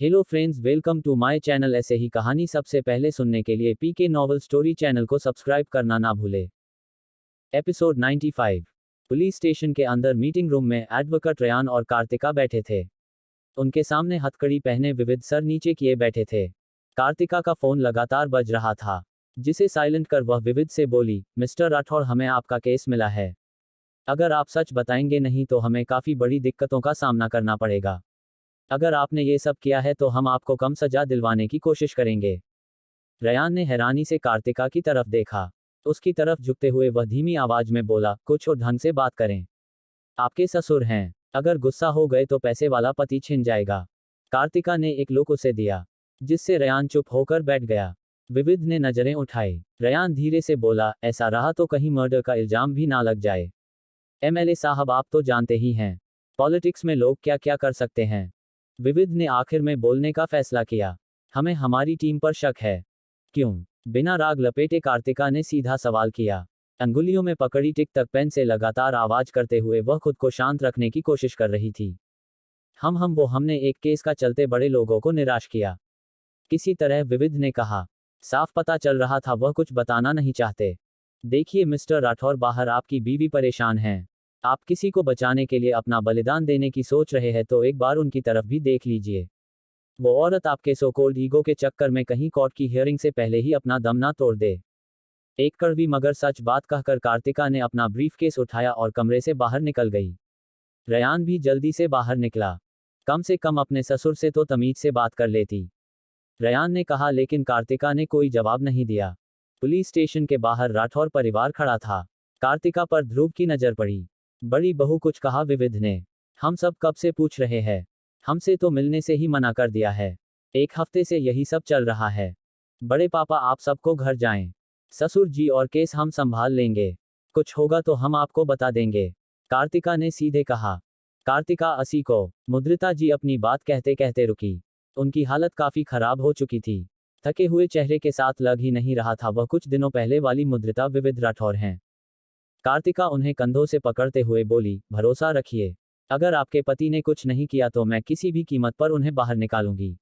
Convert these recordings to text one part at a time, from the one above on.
Hello friends, welcome to my channel. ऐसे ही कहानी सबसे पहले सुनने के लिए पीके नॉवल स्टोरी चैनल को सब्सक्राइब करना ना भूले। एपिसोड 95। पुलिस स्टेशन के अंदर मीटिंग रूम में एडवोकेट रेयान और कार्तिका बैठे थे। उनके सामने हथकड़ी पहने विविध सर नीचे किए बैठे थे। कार्तिका का फोन लगातार बज रहा था, जिसे साइलेंट कर वह विविध से बोली, मिस्टर राठौर, हमें आपका केस मिला है। अगर आप सच बताएंगे नहीं तो हमें काफी बड़ी दिक्कतों का सामना करना पड़ेगा। अगर आपने ये सब किया है तो हम आपको कम सजा दिलवाने की कोशिश करेंगे। रेयान ने हैरानी से कार्तिका की तरफ देखा। उसकी तरफ झुकते हुए वह धीमी आवाज में बोला, कुछ और ढंग से बात करें। आपके ससुर हैं, अगर गुस्सा हो गए तो पैसे वाला पति छिन जाएगा। कार्तिका ने एक लुक उसे दिया, जिससे रेयान चुप होकर बैठ गया। विविध ने नजरें उठाई। रेयान धीरे से बोला, ऐसा रहा तो कहीं मर्डर का इल्जाम भी ना लग जाए। एमएलए साहब, आप तो जानते ही हैं, पॉलिटिक्स में लोग क्या क्या कर सकते हैं। विविध ने आखिर में बोलने का फैसला किया, हमें हमारी टीम पर शक है। क्यों? बिना राग लपेटे कार्तिका ने सीधा सवाल किया। अंगुलियों में पकड़ी टिक तक पेन से लगातार आवाज करते हुए वह खुद को शांत रखने की कोशिश कर रही थी। हमने एक केस का चलते बड़े लोगों को निराश किया, किसी तरह, विविध ने कहा। साफ पता चल रहा था वह कुछ बताना नहीं चाहते। देखिए मिस्टर राठौर, बाहर आपकी बीवी परेशान है। आप किसी को बचाने के लिए अपना बलिदान देने की सोच रहे हैं तो एक बार उनकी तरफ भी देख लीजिए। वो औरत आपके सो कोल्ड ईगो के चक्कर में कहीं कोर्ट की हियरिंग से पहले ही अपना दम ना तोड़ दे। एक कड़वी मगर सच बात कहकर कार्तिका ने अपना ब्रीफकेस उठाया और कमरे से बाहर निकल गई। रेयान भी जल्दी से बाहर निकला। कम से कम अपने ससुर से तो तमीज से बात कर लेती, रेयान ने कहा, लेकिन कार्तिका ने कोई जवाब नहीं दिया। पुलिस स्टेशन के बाहर राठौर परिवार खड़ा था। कार्तिका पर ध्रुव की नजर पड़ी। बड़ी बहू, कुछ कहा? विविध ने। हम सब कब से पूछ रहे हैं, हमसे तो मिलने से ही मना कर दिया है। एक हफ्ते से यही सब चल रहा है। बड़े पापा, आप सबको घर जाएं। ससुर जी और केस हम संभाल लेंगे, कुछ होगा तो हम आपको बता देंगे, कार्तिका ने सीधे कहा। कार्तिका असी को। मुद्रिता जी अपनी बात कहते कहते रुकी। उनकी हालत काफी खराब हो चुकी थी। थके हुए चेहरे के साथ लग ही नहीं रहा था वह कुछ दिनों पहले वाली मुद्रिता विविध राठौर हैं। कार्तिका उन्हें कंधों से पकड़ते हुए बोली, भरोसा रखिए, अगर आपके पति ने कुछ नहीं किया तो मैं किसी भी कीमत पर उन्हें बाहर निकालूंगी।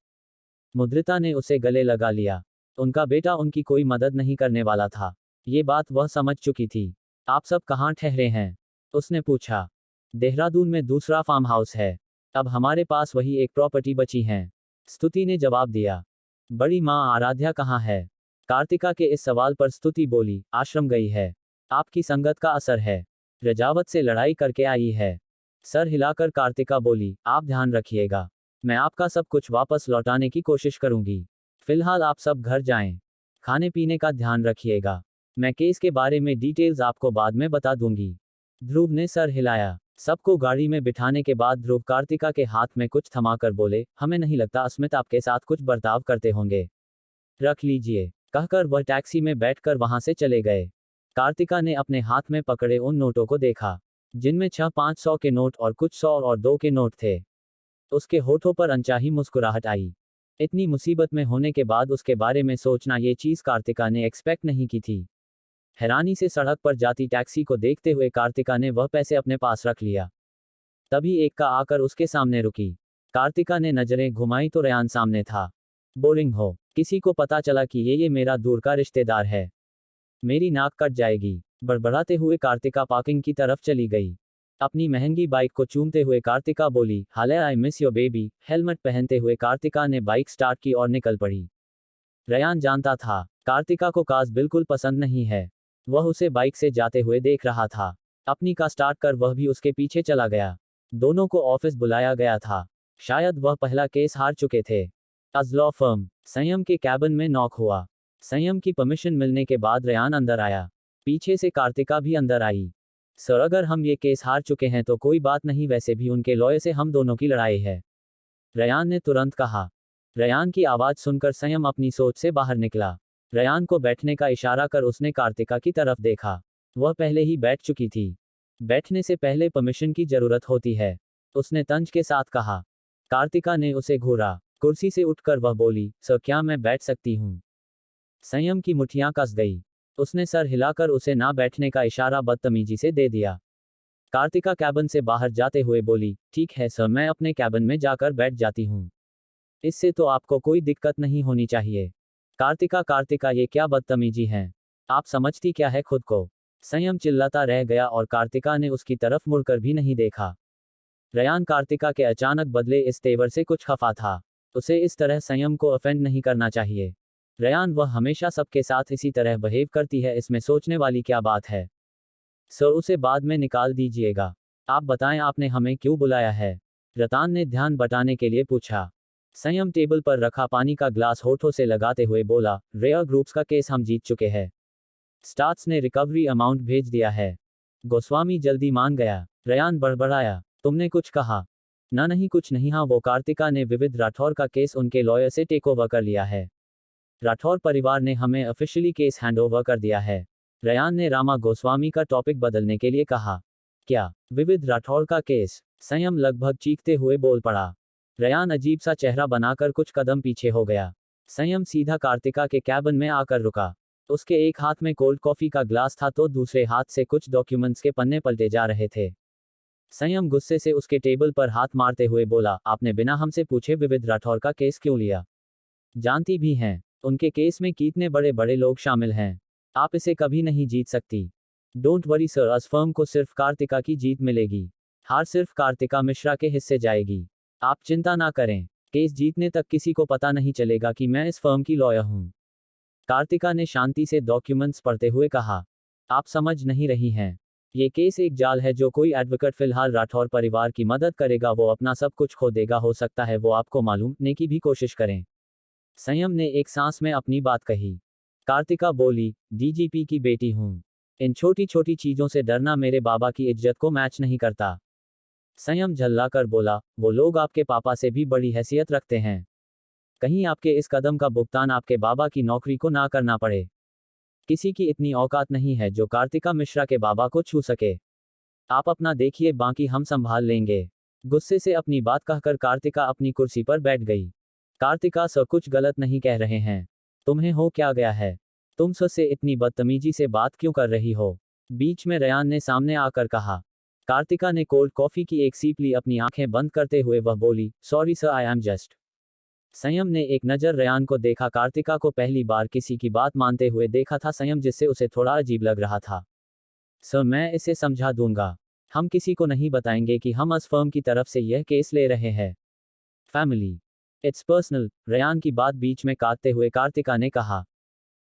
मुद्रिता ने उसे गले लगा लिया। उनका बेटा उनकी कोई मदद नहीं करने वाला था, ये बात वह समझ चुकी थी। आप सब कहाँ ठहरे हैं? उसने पूछा। देहरादून में दूसरा फार्म हाउस है, अब हमारे पास वही एक प्रॉपर्टी बची है, स्तुति ने जवाब दिया। बड़ी माँ आराध्या कहाँ है? कार्तिका के इस सवाल पर स्तुति बोली, आश्रम गई है, आपकी संगत का असर है, रजावत से लड़ाई करके आई है। सर हिलाकर कार्तिका बोली, आप ध्यान रखिएगा, मैं आपका सब कुछ वापस लौटाने की कोशिश करूंगी। फिलहाल आप सब घर जाएं, खाने पीने का ध्यान रखिएगा, मैं केस के बारे में डिटेल्स आपको बाद में बता दूंगी। ध्रुव ने सर हिलाया। सबको गाड़ी में बिठाने के बाद ध्रुव कार्तिका के हाथ में कुछ थमाकर बोले, हमें नहीं लगता अस्मित आपके साथ कुछ बर्ताव करते होंगे, रख लीजिए, कहकर वह टैक्सी में बैठकर वहां से चले गए। कार्तिका ने अपने हाथ में पकड़े उन नोटों को देखा, जिनमें 600-500 के नोट और कुछ 100 और 2 के नोट थे। उसके होठों पर अनचाही मुस्कुराहट आई। इतनी मुसीबत में होने के बाद उसके बारे में सोचना, ये चीज कार्तिका ने एक्सपेक्ट नहीं की थी। हैरानी से सड़क पर जाती टैक्सी को देखते हुए कार्तिका ने वह पैसे अपने पास रख लिया। तभी एक का आकर उसके सामने रुकी। कार्तिका ने नजरें घुमाई तो रेयान सामने था। बोरिंग हो, किसी को पता चला कि ये मेरा दूर का रिश्तेदार है, मेरी नाक कट जाएगी। बड़बड़ाते हुए कार्तिका पार्किंग की तरफ चली गई। अपनी महंगी बाइक को चूमते हुए कार्तिका बोली, हाले I miss your baby. Helmet पहनते हुए कार्तिका ने बाइक स्टार्ट की और निकल पड़ी। रेयान जानता था कार्तिका को काज बिल्कुल पसंद नहीं है। वह उसे बाइक से जाते हुए देख रहा था। अपनी कार स्टार्ट कर वह भी उसके पीछे चला गया। दोनों को ऑफिस बुलाया गया था। शायद वह पहला केस हार चुके थे। अज लॉ फर्म। संयम के कैबिन में नॉक हुआ। संयम की परमिशन मिलने के बाद रेयान अंदर आया। पीछे से कार्तिका भी अंदर आई। सर, अगर हम ये केस हार चुके हैं तो कोई बात नहीं, वैसे भी उनके लॉयर से हम दोनों की लड़ाई है, रेयान ने तुरंत कहा। रेयान की आवाज सुनकर संयम अपनी सोच से बाहर निकला। रेयान को बैठने का इशारा कर उसने कार्तिका की तरफ देखा। वह पहले ही बैठ चुकी थी। बैठने से पहले परमिशन की जरूरत होती है, उसने तंज के साथ कहा। कार्तिका ने उसे घूरा। कुर्सी से उठकर वह बोली, सर क्या मैं बैठ सकती हूँ? संयम की मुठ्ठियां कस गई। उसने सर हिलाकर उसे ना बैठने का इशारा बदतमीजी से दे दिया। कार्तिका कैबिन से बाहर जाते हुए बोली, ठीक है सर, मैं अपने कैबिन में जाकर बैठ जाती हूँ। इससे तो आपको कोई दिक्कत नहीं होनी चाहिए। कार्तिका, कार्तिका ये क्या बदतमीजी है, आप समझती क्या है खुद को। संयम चिल्लाता रह गया और कार्तिका ने उसकी तरफ मुड़कर भी नहीं देखा। रयान कार्तिका के अचानक बदले इस तेवर से कुछ खफा था। उसे इस तरह संयम को ऑफेंड नहीं करना चाहिए। रयान, वह हमेशा सबके साथ इसी तरह बिहेव करती है, इसमें सोचने वाली क्या बात है। सर, उसे बाद में निकाल दीजिएगा। आप बताएं आपने हमें क्यों बुलाया है, रतान ने ध्यान बटाने के लिए पूछा। संयम टेबल पर रखा पानी का ग्लास होठों से लगाते हुए बोला, रेयर ग्रुप्स का केस हम जीत चुके हैं। स्टार्स ने रिकवरी अमाउंट भेज दिया है। गोस्वामी जल्दी मान गया। रयान बड़बड़ाया, तुमने कुछ कहा ना? नहीं कुछ नहीं। हाँ, वो कार्तिका ने विविध राठौर का केस उनके लॉयर से टेक ओवर कर लिया है। राठौर परिवार ने हमें ऑफिशियली केस हैंडओवर कर दिया है। रयान ने रामा गोस्वामी का टॉपिक बदलने के लिए कहा। क्या, विविध राठौर का केस? संयम लगभग चीखते हुए बोल पड़ा। रयान अजीब सा चेहरा बनाकर कुछ कदम पीछे हो गया। संयम सीधा कार्तिका के कैबिन में आकर रुका। उसके एक हाथ में कोल्ड कॉफी का ग्लास था तो दूसरे हाथ से कुछ डॉक्यूमेंट्स के पन्ने पलटे जा रहे थे। संयम गुस्से से उसके टेबल पर हाथ मारते हुए बोला, आपने बिना हमसे पूछे विविध राठौर का केस क्यों लिया? जानती भी हैं, उनके केस में कितने बड़े बड़े लोग शामिल हैं। आप इसे कभी नहीं जीत सकती। Don't worry sir, us firm को सिर्फ कार्तिका की जीत मिलेगी। हार सिर्फ कार्तिका मिश्रा के हिस्से जाएगी। आप चिंता ना करें, केस जीतने तक किसी को पता नहीं चलेगा कि मैं इस फर्म की लॉयर हूं। कार्तिका ने शांति से डॉक्यूमेंट्स पढ़ते हुए कहा। आप समझ नहीं रही हैं, ये केस एक जाल है। जो कोई एडवोकेट फिलहाल राठौर परिवार की मदद करेगा वो अपना सब कुछ खो देगा। हो सकता है वो आपको मालूम ने की भी कोशिश करें। संयम ने एक सांस में अपनी बात कही। कार्तिका बोली, डीजीपी की बेटी हूं। इन छोटी छोटी चीजों से डरना मेरे बाबा की इज्जत को मैच नहीं करता। संयम झल्लाकर बोला, वो लोग आपके पापा से भी बड़ी हैसियत रखते हैं। कहीं आपके इस कदम का भुगतान आपके बाबा की नौकरी को ना करना पड़े। किसी की इतनी औकात नहीं है जो कार्तिका मिश्रा के बाबा को छू सके। आप अपना देखिए, बाकी हम संभाल लेंगे। गुस्से से अपनी बात कहकर कार्तिका अपनी कुर्सी पर बैठ गई। कार्तिका, सर कुछ गलत नहीं कह रहे हैं। तुम्हें हो क्या गया है? तुम सर से इतनी बदतमीजी से बात क्यों कर रही हो? बीच में रयान ने सामने आकर कहा। कार्तिका ने कोल्ड कॉफी की एक सीप ली। अपनी आंखें बंद करते हुए वह बोली, sorry sir, I am just. संयम ने एक नजर रयान को देखा। कार्तिका को पहली बार किसी की बात मानते हुए देखा था संयम, जिससे उसे थोड़ा अजीब लग रहा था। सर, मैं इसे समझा दूंगा। हम किसी को नहीं बताएंगे कि हम अस फर्म की तरफ से यह केस ले रहे हैं। फैमिली, इट्स पर्सनल, रयान की बात बीच में काटते हुए कार्तिका ने कहा।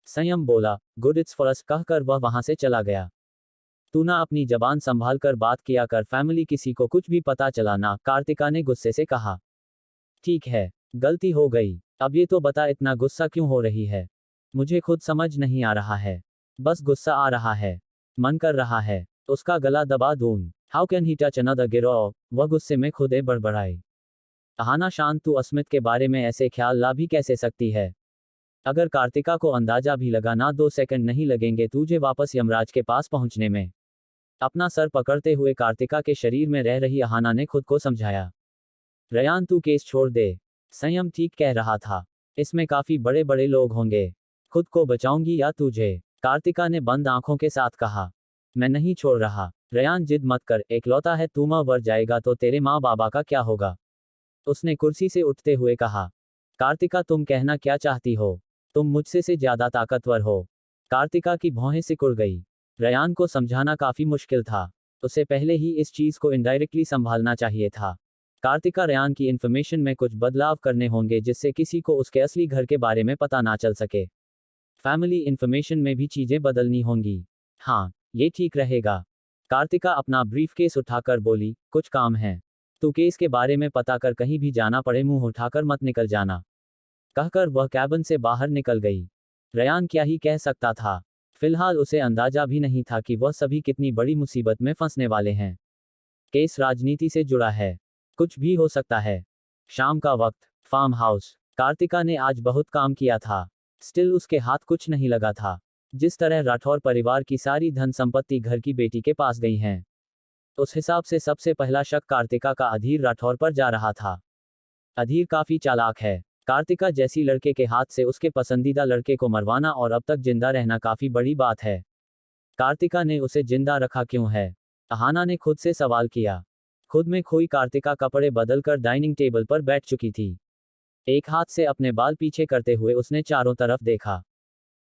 संयम बोला, गुड, इट्स फॉर अस, कहकर वह वहां से चला गया। तू ना अपनी जबान संभाल कर बात किया कर, फैमिली किसी को कुछ भी पता चला ना, कार्तिका ने गुस्से से कहा। ठीक है, गलती हो गई। अब ये तो बता, इतना गुस्सा क्यों हो रही है? मुझे खुद समझ नहीं आ रहा है। बस गुस्सा आ रहा है, मन कर रहा है उसका गला दबा दूं। How can he touch another गिरोह? वह गुस्से में खुदे बड़बड़ाई। अहाना शांत, तू अस्मित के बारे में ऐसे ख्याल ला भी कैसे सकती है? अगर कार्तिका को अंदाजा भी लगा ना, 2 सेकंड नहीं लगेंगे तुझे वापस यमराज के पास पहुंचने में। अपना सर पकड़ते हुए कार्तिका के शरीर में रह रही अहाना ने खुद को समझाया। रयान, तू केस छोड़ दे। संयम ठीक कह रहा था, इसमें काफी बड़े बड़े लोग होंगे। खुद को बचाऊंगी या तुझे? कार्तिका ने बंद आंखों के साथ कहा। मैं नहीं छोड़ रहा। रयान, जिद मत कर, एकलौता है तू, मर जाएगा तो तेरे माँ बाबा का क्या होगा? उसने कुर्सी से उठते हुए कहा। कार्तिका, तुम कहना क्या चाहती हो? तुम मुझसे से ज्यादा ताकतवर हो। कार्तिका की भौहें सिकुड़ गई। रयान को समझाना काफी मुश्किल था। उसे पहले ही इस चीज को इनडायरेक्टली संभालना चाहिए था। कार्तिका, रयान की इन्फॉर्मेशन में कुछ बदलाव करने होंगे जिससे किसी को उसके असली घर के बारे में पता ना चल सके। फैमिली इन्फॉर्मेशन में भी चीजें बदलनी होंगी। हाँ, ये ठीक रहेगा। कार्तिका अपना ब्रीफकेस उठाकर बोली, कुछ काम है। तू केस के बारे में पता कर, कहीं भी जाना पड़े मुंह उठाकर मत निकल जाना। कहकर वह कैबिन से बाहर निकल गई। रयान क्या ही कह सकता था। फिलहाल उसे अंदाजा भी नहीं था कि वह सभी कितनी बड़ी मुसीबत में फंसने वाले हैं। केस राजनीति से जुड़ा है, कुछ भी हो सकता है। शाम का वक्त, फार्म हाउस। कार्तिका ने आज बहुत काम किया था, स्टिल उसके हाथ कुछ नहीं लगा था। जिस तरह राठौर परिवार की सारी धन संपत्ति घर की बेटी के पास गई हैं, उस हिसाब से सबसे पहला शक कार्तिका का अधीर राठौर पर जा रहा था। अधीर काफी चालाक है। कार्तिका जैसी लड़के के हाथ से उसके पसंदीदा लड़के को मरवाना और अब तक जिंदा रहना काफी बड़ी बात है। कार्तिका ने उसे जिंदा रखा क्यों है? अहाना ने खुद से सवाल किया। खुद में खोई कार्तिका कपड़े बदलकर डाइनिंग टेबल पर बैठ चुकी थी। एक हाथ से अपने बाल पीछे करते हुए उसने चारों तरफ देखा।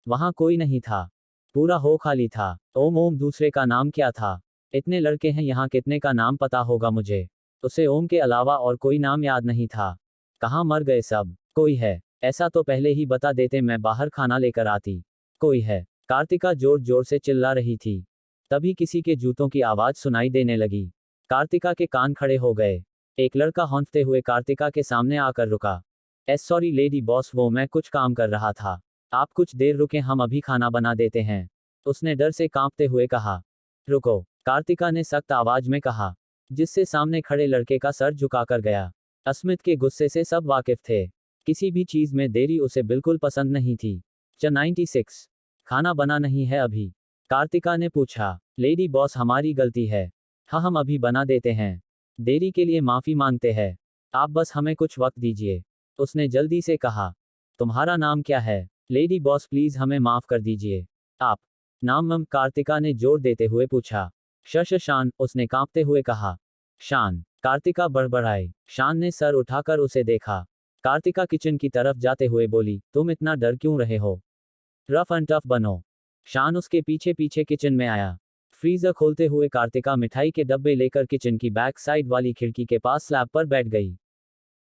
वहां कोई नहीं था। पूरा हो खाली था। ओम ओम दूसरे का नाम क्या था? इतने लड़के हैं यहाँ, कितने का नाम पता होगा मुझे? उसे ओम के अलावा और कोई नाम याद नहीं था। कहाँ मर गए सब? कोई है? ऐसा तो पहले ही बता देते, मैं बाहर खाना लेकर आती। कोई है? कार्तिका जोर जोर से चिल्ला रही थी। तभी किसी के जूतों की आवाज सुनाई देने लगी। कार्तिका के कान खड़े हो गए। एक लड़का हौंकते हुए कार्तिका के सामने आकर रुका। सॉरी लेडी बॉस, वो मैं कुछ काम कर रहा था। आप कुछ देर रुके, हम अभी खाना बना देते हैं। उसने डर से कांपते हुए कहा। रुको, कार्तिका ने सख्त आवाज में कहा, जिससे सामने खड़े लड़के का सर झुकाकर गया। अस्मित के गुस्से से सब वाकिफ थे। किसी भी चीज में देरी उसे बिल्कुल पसंद नहीं थी। 96 खाना बना नहीं है अभी? कार्तिका ने पूछा। लेडी बॉस, हमारी गलती है। हाँ, हम अभी बना देते हैं। देरी के लिए माफी मांगते हैं। आप बस हमें कुछ वक्त दीजिए। उसने जल्दी से कहा। तुम्हारा नाम क्या है? लेडी बॉस प्लीज हमें माफ कर दीजिए। आप? नाम? कार्तिका ने जोर देते हुए पूछा। शान, उसने कांपते हुए कहा। शान? कार्तिका बड़बड़ाई। शान ने सर उठाकर उसे देखा। कार्तिका किचन की तरफ जाते हुए बोली, तुम इतना डर क्यों रहे हो? रफ एंड टफ बनो। शान उसके पीछे पीछे किचन में आया। फ्रीजर खोलते हुए कार्तिका मिठाई के डब्बे लेकर किचन की बैक साइड वाली खिड़की के पास स्लैब पर बैठ गई।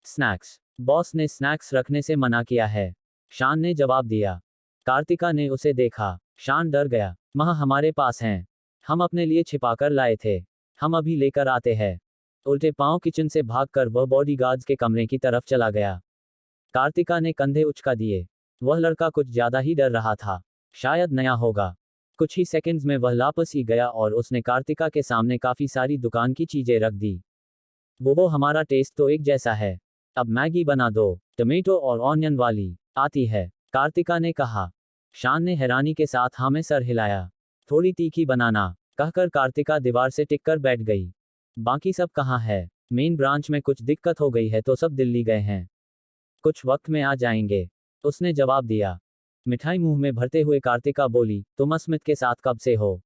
स्नैक्स? बॉस ने स्नैक्स रखने से मना किया है, शान ने जवाब दिया। कार्तिका ने उसे देखा। शान डर गया। हमारे पास हैं। हम अपने लिए छिपाकर लाए थे। हम अभी लेकर आते हैं। उल्टे पांव किचन से भागकर वह बॉडीगार्ड्स के कमरे की तरफ चला गया। कार्तिका ने कंधे उचका दिए। वह लड़का कुछ ज्यादा ही डर रहा था। शायद नया होगा। कुछ ही सेकंड्स में वह लापस ही गया और उसने कार्तिका के सामने काफी सारी दुकान की चीजें रख दी। वो हमारा टेस्ट तो एक जैसा है। अब मैगी बना दो, टमेटो और ऑनियन वाली आती है, कार्तिका ने कहा। शान ने हैरानी के साथ हाँ में सर हिलाया। थोड़ी तीखी बनाना, कहकर कार्तिका दीवार से टिककर बैठ गई। बाकी सब कहाँ है? मेन ब्रांच में कुछ दिक्कत हो गई है तो सब दिल्ली गए हैं। कुछ वक्त में आ जाएंगे, उसने जवाब दिया। मिठाई मुंह में भरते हुए कार्तिका बोली, तुम अस्मित के साथ कब से हो?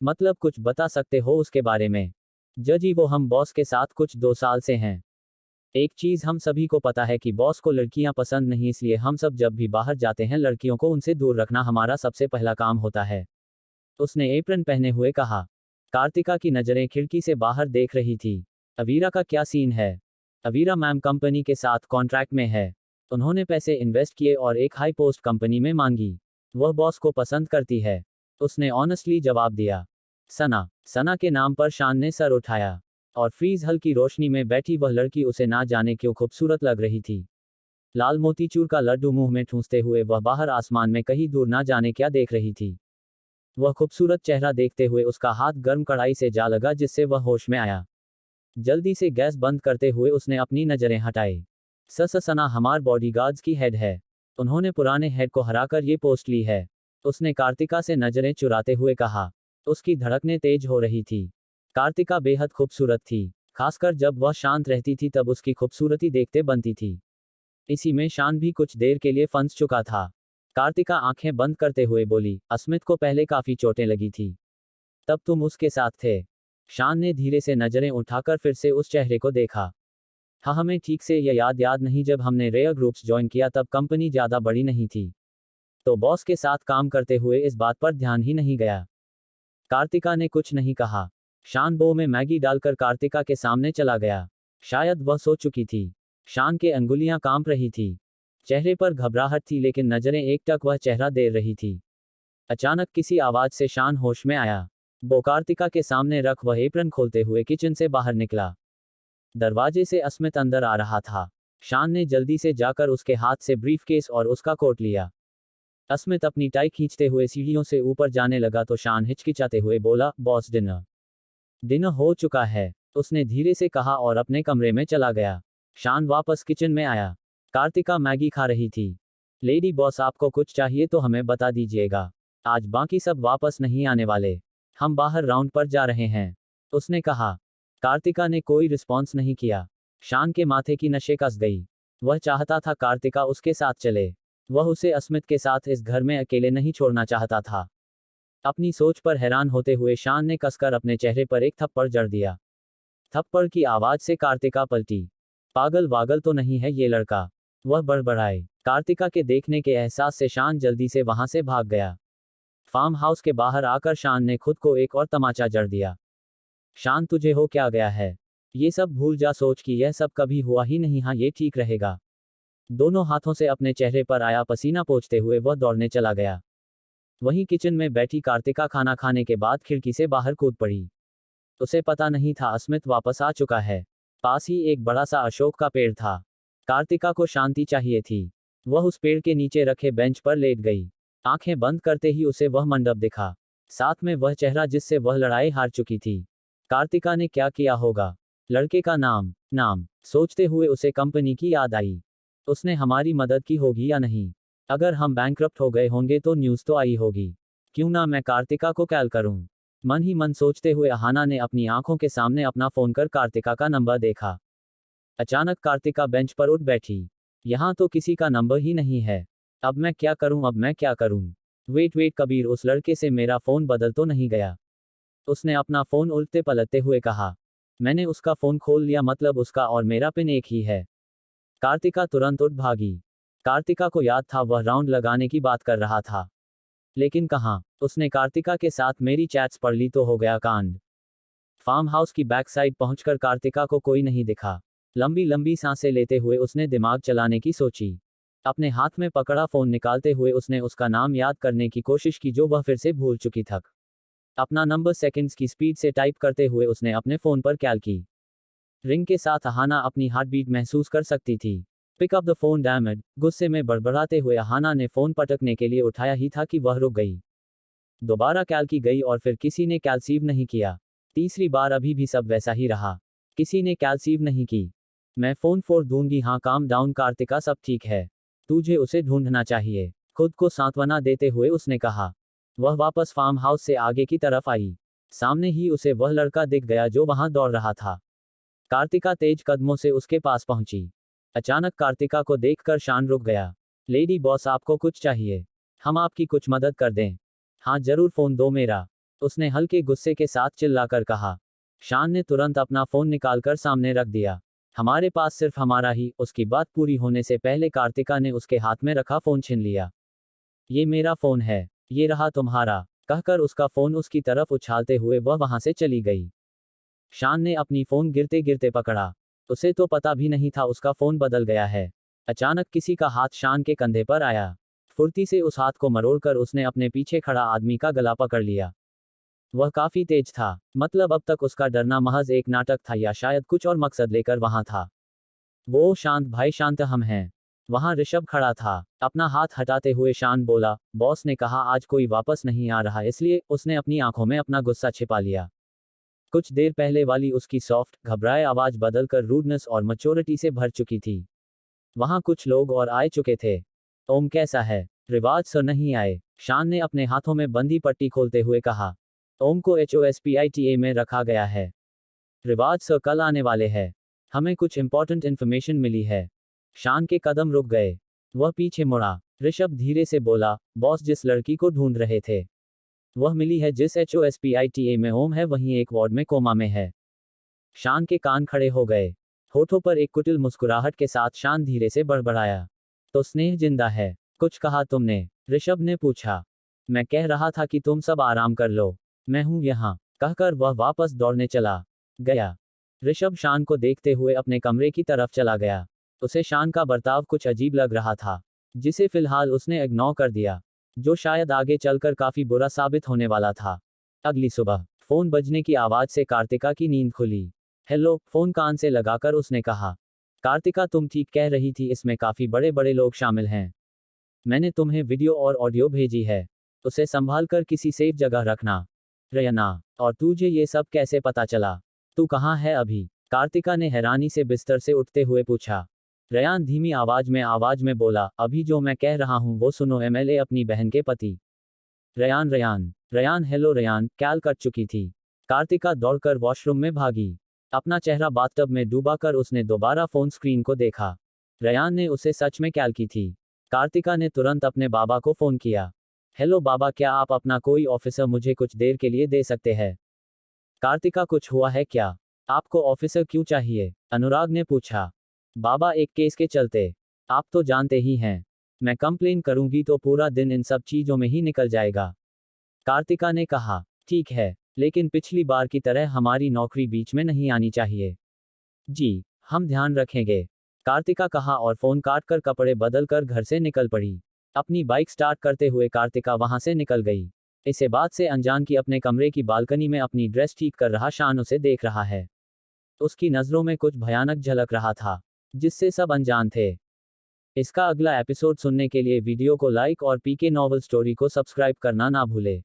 मतलब कुछ बता सकते हो उसके बारे में? जजी, वो हम बॉस के साथ कुछ 2 साल से हैं। एक चीज हम सभी को पता है कि बॉस को लड़कियां पसंद नहीं, इसलिए हम सब जब भी बाहर जाते हैं लड़कियों को उनसे दूर रखना हमारा सबसे पहला काम होता है। उसने एप्रन पहने हुए कहा। कार्तिका की नजरें खिड़की से बाहर देख रही थी। अवीरा का क्या सीन है? अवीरा मैम कंपनी के साथ कॉन्ट्रैक्ट में है। उन्होंने पैसे इन्वेस्ट किए और एक हाई पोस्ट कंपनी में मांगी। वह बॉस को पसंद करती है, उसने ऑनेस्टली जवाब दिया। सना के नाम पर शान ने सर उठाया। और फ्रीज हल्की रोशनी में बैठी वह लड़की उसे ना जाने क्यों खूबसूरत लग रही थी। लाल मोतीचूर का लड्डू मुंह में ठूंसते हुए वह बाहर आसमान में कहीं दूर ना जाने क्या देख रही थी। वह खूबसूरत चेहरा देखते हुए उसका हाथ गर्म कढ़ाई से जा लगा, जिससे वह होश में आया। जल्दी से गैस बंद करते हुए उसने अपनी नजरें हटाई। सना हमार बॉडीगार्ड्स की हेड है। उन्होंने पुराने हेड को हराकर ये पोस्ट ली है, उसने कार्तिका से नजरें चुराते हुए कहा। उसकी धड़कनें तेज हो रही थी। कार्तिका बेहद खूबसूरत थी, खासकर जब वह शांत रहती थी तब उसकी खूबसूरती देखते बनती थी। इसी में शान भी कुछ देर के लिए फंस चुका था। कार्तिका आंखें बंद करते हुए बोली, अस्मित को पहले काफी चोटें लगी थी, तब तुम उसके साथ थे? शान ने धीरे से नजरें उठाकर फिर से उस चेहरे को देखा। हाँ, हमें ठीक से यह याद नहीं, जब हमने रेयर ग्रुप्स ज्वाइन किया तब कंपनी ज्यादा बड़ी नहीं थी, तो बॉस के साथ काम करते हुए इस बात पर ध्यान ही नहीं गया। कार्तिका ने कुछ नहीं कहा। शान बो में मैगी डालकर कार्तिका के सामने चला गया। शायद वह सो चुकी थी। शान के अंगुलियां कांप रही थी। चेहरे पर घबराहट थी लेकिन नजरें एकटक वह चेहरा देख रही थी। अचानक किसी आवाज से शान होश में आया। वो कार्तिका के सामने रख वह एप्रन खोलते हुए किचन से बाहर निकला। दरवाजे से अस्मित अंदर आ रहा था। शान ने जल्दी से जाकर उसके हाथ से ब्रीफकेस और उसका कोट लिया। अस्मित अपनी टाई खींचते हुए सीढ़ियों से ऊपर जाने लगा तो शान हिचकिचाते हुए बोला, बॉस डिनर हो चुका है, उसने धीरे से कहा और अपने कमरे में चला गया। शान वापस किचन में आया। कार्तिका मैगी खा रही थी। लेडी बॉस, आपको कुछ चाहिए तो हमें बता दीजिएगा, आज बाकी सब वापस नहीं आने वाले, हम बाहर राउंड पर जा रहे हैं, उसने कहा। कार्तिका ने कोई रिस्पॉन्स नहीं किया। शान के माथे की नसें कस गई। वह चाहता था कार्तिका उसके साथ चले। वह उसे अस्मित के साथ इस घर में अकेले नहीं छोड़ना चाहता था। अपनी सोच पर हैरान होते हुए शान ने कसकर अपने चेहरे पर एक थप्पड़ जड़ दिया। थप्पड़ की आवाज से कार्तिका पलटी। पागल वागल तो नहीं है ये लड़का? वह बड़बड़ाई। कार्तिका के देखने के एहसास से शान जल्दी से वहां से भाग गया। फार्म हाउस के बाहर आकर शान ने खुद को एक और तमाचा जड़ दिया। शान, तुझे हो क्या गया है? ये सब भूल जा, सोच कि यह सब कभी हुआ ही नहीं। हाँ, ये ठीक रहेगा। दोनों हाथों से अपने चेहरे पर आया पसीना पोंछते हुए वह दौड़ने चला गया। वहीं किचन में बैठी कार्तिका खाना खाने के बाद खिड़की से बाहर कूद पड़ी। उसे पता नहीं था अस्मित वापस आ चुका है। पास ही एक बड़ा सा अशोक का पेड़ था। कार्तिका को शांति चाहिए थी। वह उस पेड़ के नीचे रखे बेंच पर लेट गई। आंखें बंद करते ही उसे वह मंडप दिखा, साथ में वह चेहरा जिससे वह लड़ाई हार चुकी थी। कार्तिका ने क्या किया होगा? लड़के का नाम सोचते हुए उसे कंपनी की याद आई। उसने हमारी मदद की होगी या नहीं? अगर हम बैंकरप्ट हो गए होंगे तो न्यूज़ तो आई होगी। क्यों ना मैं कार्तिका को कॉल करूं? मन ही मन सोचते हुए अहाना ने अपनी आंखों के सामने अपना फोन कर कार्तिका का नंबर देखा। अचानक कार्तिका बेंच पर उठ बैठी। यहां तो किसी का नंबर ही नहीं है। अब मैं क्या करूं? वेट कबीर, उस लड़के से मेरा फोन बदल तो नहीं गया? उसने अपना फोन उल्टे पलटते हुए कहा। मैंने उसका फोन खोल लिया, मतलब उसका और मेरा पिन एक ही है। कार्तिका तुरंत उठ भागी। कार्तिका को याद था वह राउंड लगाने की बात कर रहा था, लेकिन कहाँ? उसने कार्तिका के साथ मेरी चैट्स पढ़ ली तो हो गया कांड। फार्म हाउस की बैक साइड पहुंचकर कार्तिका को कोई नहीं दिखा। लंबी लंबी सांसें लेते हुए उसने दिमाग चलाने की सोची। अपने हाथ में पकड़ा फोन निकालते हुए उसने उसका नाम याद करने की कोशिश की जो वह फिर से भूल चुकी थक। अपना नंबर सेकंड्स की स्पीड से टाइप करते हुए उसने अपने फोन पर कॉल की। रिंग के साथ अहाना अपनी हार्ट बीट महसूस कर सकती थी। Pick up the phone damn it, गुस्से में बड़बड़ाते हुए अहाना ने फोन पटकने के लिए उठाया ही था कि वह रुक गई। दोबारा कॉल की गई और फिर किसी ने कॉल रिसीव नहीं किया। तीसरी बार अभी भी सब वैसा ही रहा। किसी ने कॉल रिसीव नहीं की। मैं फोन फोड़ दूंगी। हाँ, काम डाउन कार्तिका, सब ठीक है। तुझे उसे ढूंढना चाहिए, खुद को सांत्वना देते हुए उसने कहा। वह वापस फार्म हाउस से आगे की तरफ आई। सामने ही उसे वह लड़का दिख गया जो वहां दौड़ रहा था। कार्तिका तेज कदमों से उसके पास पहुंची। अचानक कार्तिका को देखकर शान रुक गया। लेडी बॉस, आपको कुछ चाहिए? हम आपकी कुछ मदद कर दें? हाँ जरूर, फोन दो मेरा, उसने हल्के गुस्से के साथ चिल्लाकर कहा। शान ने तुरंत अपना फोन निकालकर सामने रख दिया। हमारे पास सिर्फ हमारा ही। उसकी बात पूरी होने से पहले कार्तिका ने उसके हाथ में रखा फोन छीन लिया। ये मेरा फोन है, ये रहा तुम्हारा, कहकर उसका फोन उसकी तरफ उछालते हुए वह वहां से चली गई। शान ने अपनी फोन गिरते गिरते पकड़ा। उसे तो पता भी नहीं था उसका फोन बदल गया है। अचानक किसी का हाथ शान के कंधे पर आया। फुर्ती से उस हाथ को मरोड़कर उसने अपने पीछे खड़ा आदमी का गला पकड़ लिया। वह काफी तेज था, मतलब अब तक उसका डरना महज एक नाटक था या शायद कुछ और मकसद लेकर वहां था। वो शांत भाई, शांत, हम हैं। वहां ऋषभ खड़ा था। अपना हाथ हटाते हुए शान बोला, बॉस ने कहा आज कोई वापस नहीं आ रहा, इसलिए उसने अपनी आंखों में अपना गुस्सा छिपा लिया। कुछ देर पहले वाली उसकी सॉफ्ट, घबराए आवाज बदलकर रूडनेस और मैच्योरिटी से भर चुकी थी। वहां कुछ लोग और आए चुके थे। ओम कैसा है? रिवाज सर नहीं आए, शान ने अपने हाथों में बंदी पट्टी खोलते हुए कहा। ओम को HOSPITA में रखा गया है। रिवाज सर कल आने वाले हैं। हमें कुछ इंपॉर्टेंट इन्फॉर्मेशन मिली है। शान के कदम रुक गए। वह पीछे मुड़ा। ऋषभ धीरे से बोला, बॉस, जिस लड़की को ढूंढ रहे थे वह मिली है। जिस HOSPITA में ओम है वहीं एक वार्ड में कोमा में है। शान के कान खड़े हो गए। होठों पर एक कुटिल मुस्कुराहट के साथ शान धीरे से बड़बड़ाया, तो स्नेह जिंदा है? कुछ कहा तुमने? ऋषभ ने पूछा। मैं कह रहा था कि तुम सब आराम कर लो, मैं हूं यहां, कहकर वह वापस दौड़ने चला गया। ऋषभ शान को देखते हुए अपने कमरे की तरफ चला गया। उसे शान का बर्ताव कुछ अजीब लग रहा था, जिसे फिलहाल उसने इग्नोर कर दिया, जो शायद आगे चलकर काफी बुरा साबित होने वाला था। अगली सुबह फोन बजने की आवाज से कार्तिका की नींद खुली। हेलो, फोन कान से लगाकर उसने कहा। कार्तिका, तुम ठीक कह रही थी, इसमें काफी बड़े बड़े लोग शामिल हैं। मैंने तुम्हें वीडियो और ऑडियो भेजी है, उसे संभाल कर किसी सेफ जगह रखना। रयना, और तुझे ये सब कैसे पता चला? तू कहाँ है अभी? कार्तिका ने हैरानी से बिस्तर से उठते हुए पूछा। रयान धीमी आवाज में बोला, अभी जो मैं कह रहा हूँ वो सुनो। MLA अपनी बहन के पति। Ryan, hello Ryan, call cut चुकी थी। कार्तिका दौड़कर वॉशरूम में भागी। अपना चेहरा बाथटब में डूबाकर उसने दोबारा फोन स्क्रीन को देखा। रयान ने उसे सच में कॉल की थी। कार्तिका ने तुरंत अपने बाबा को फोन किया। हेलो बाबा, क्या आप अपना कोई ऑफिसर मुझे कुछ देर के लिए दे सकते हैं? कार्तिका, कुछ हुआ है क्या? आपको ऑफिसर क्यों चाहिए? अनुराग ने पूछा। बाबा, एक केस के चलते। आप तो जानते ही हैं, मैं कंप्लेन करूंगी तो पूरा दिन इन सब चीजों में ही निकल जाएगा। कार्तिका ने कहा, ठीक है, लेकिन पिछली बार की तरह हमारी नौकरी बीच में नहीं आनी चाहिए। जी, हम ध्यान रखेंगे, कार्तिका कहा और फोन काटकर कपड़े बदलकर घर से निकल पड़ी। अपनी बाइक स्टार्ट करते हुए कार्तिका वहां से निकल गई। इसे बात से अनजान की अपने कमरे की बालकनी में अपनी ड्रेस ठीक कर रहा शान उसे देख रहा है। उसकी नजरों में कुछ भयानक झलक रहा था, जिससे सब अनजान थे। इसका अगला एपिसोड सुनने के लिए वीडियो को लाइक और पीके नॉवल स्टोरी को सब्सक्राइब करना ना भूले।